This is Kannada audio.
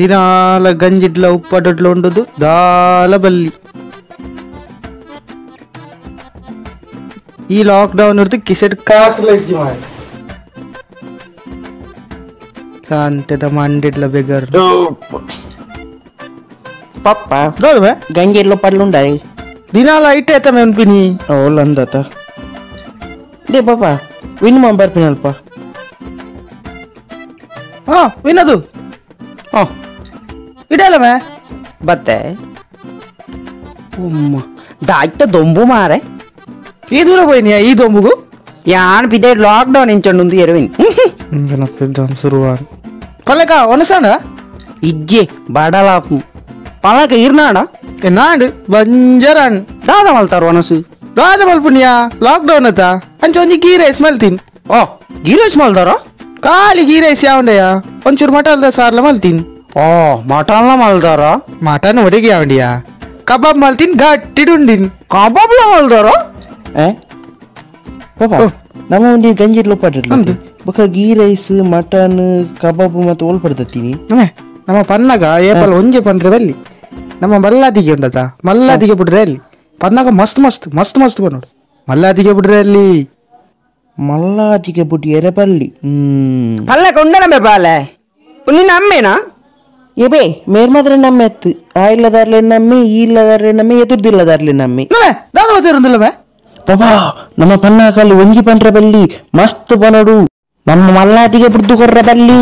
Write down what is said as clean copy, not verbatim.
ದಿನಾಲ ಗಂಜಿಡ್ಲ ಉಪ್ಪಡಡ್ಲ ಉಂಡುದು ದಾಲ ಬಲ್ಲಿ. ಈ ಲಾಕ್ಡೌನ್ ಇರ್ದು ಕಿಸೆಟ್ ಕಾಂತೆದ ಮಂಡಿಡ್ಲ ಬೆಗರ್ ಪಪ್ಪ ದೋಲ್ವೆ ಗಂಗೆಲ್ಲ ಪಡ್ಲುಂಡಾಯಿ ದಿನಾಲ ಐಟೆ ಆಯ್ತ ಮೆನ್ಪಿನಿ ಅವಲ್ಲಂದತ ದೇ ಪಾಪ ವಿನ್ ಬರ್ಪಿನಲ್ಪ ಹಾ ವಿನದು ಹಾ ಇಡಲ್ಲವೇ ಬತ್ತೆ ದಾಯ್ತ ದೊಂಬು ಮಾರೆ ಈ ದೂರ ಹೋಯ್ನಿಯ ಈ ದೊಂಬುಗು ಯಾನ್ ಬಿದ್ದೆ ಲಾಕ್ಡೌನ್ ಎಂಚಂಡು ಎರವಿನ್ ಶುರುವಾನ್ ಪಲ್ಲಕ ಒನಸಾಂಡ ಇಜ್ಜೆ ಬಡಲಾಪು ಪಲಕ ಇರ್ನಾಡ ನಾಡು ಬಂಜರಾನ್ ದಾದ ಮಲ್ತಾರ ಒನಸು ದಾದ ಮಲ್ಪುನಿಯಾ ಲಾಕ್ಡೌನ್ ಅತ ಅಂಚ ಒಂಜಿ ಗೀ ರೈಸ್ ಮಲ್ತೀನಿ ಓ ಗೀರೇಶ್ ಮಲ್ತಾರ ಖಾಲಿ ಗೀ ರೈಸ್ ಯಾವಂಡೆಯ ಒಂಚೂರು ಮಟಲ್ದ ಸಾರ್ಲ ಮಲ್ತೀನಿ ಓ ಮಟನ್ಲ ಮಲ್ತಾರ ಮಟನ್ ಒಡೆಗೆ ಯಾವಂಡಿಯ ಕಬಾಬ್ ಮಲ್ತೀನಿ ಗಟ್ಟಿಡುಂಡಿನ್ ಕಬಾಬ್ಲ ಮಲ್ತಾರ ಪಾಪ ನಮ್ಮ ಒಂದು ಗಂಜಿರ್ಲು ಪಡ್ರಿಲ್ಲ ಬೊಕ ಗೀ ರೈಸ್ ಮಟನ್ ಕಬಾಬ್ ಮತ್ತೆ ಓಲ್ ಪಡ್ತೀನಿ ನಮ್ಮ ಪನ್ನಗ ಏಪಲ್ ಒಂಜೆ ಪಂಡ್ರೆ ಬಲ್ಲಿ ನಮ್ಮ ಮಲ್ಲಾದಿಗೆ ಉಂಡತ ಮಲ್ಲಾದಿಗೆ ಬಿಡ್ರೆ ಅಲ್ಲಿ ಪನ್ನಗ ಮಸ್ತ್ ಮಸ್ತ್ ಮಸ್ತ್ ಮಸ್ತ್ ಬಂದೋಡು ಮಲ್ಲಾದಿಗೆ ಬಿಡ್ರೆ ಅಲ್ಲಿ ಮಲ್ಲಾದಿಗೆ ಬಿಟ್ಟು ಎರೆಬಲ್ಲಿ ಪಲ್ಲಕ ಉಂಡನ ಬೇಪಾಲೆ ನಿನ್ನ ಅಮ್ಮೇನಾ ಏಬೇ ಮೇರ್ಮಾದ್ರೆ ನಮ್ಮ ಎತ್ತು ಆ ಇಲ್ಲದಾರ್ಲೆ ನಮ್ಮಿ ಈ ಇಲ್ಲದಾರ್ಲೆ ನಮ್ಮಿ ಎದುರ್ದಿಲ್ಲದಾರ್ಲೆ ನಮ್ಮಿ ದಾದ ಮತ್ತೆ ಪಾಪ ನಮ್ಮ ಪನ್ನಾಕಲ್ಲಿ ಒಂಜಿ ಪಂಡ್ರೆ ಬಲ್ಲಿ ಮಸ್ತ್ ಬನೋಡು ನಮ್ಮ ಮಲ್ಲಾದಿಗೆ ಬಿಡ್ದು ಕೊರ್ರ ಬಲ್ಲಿ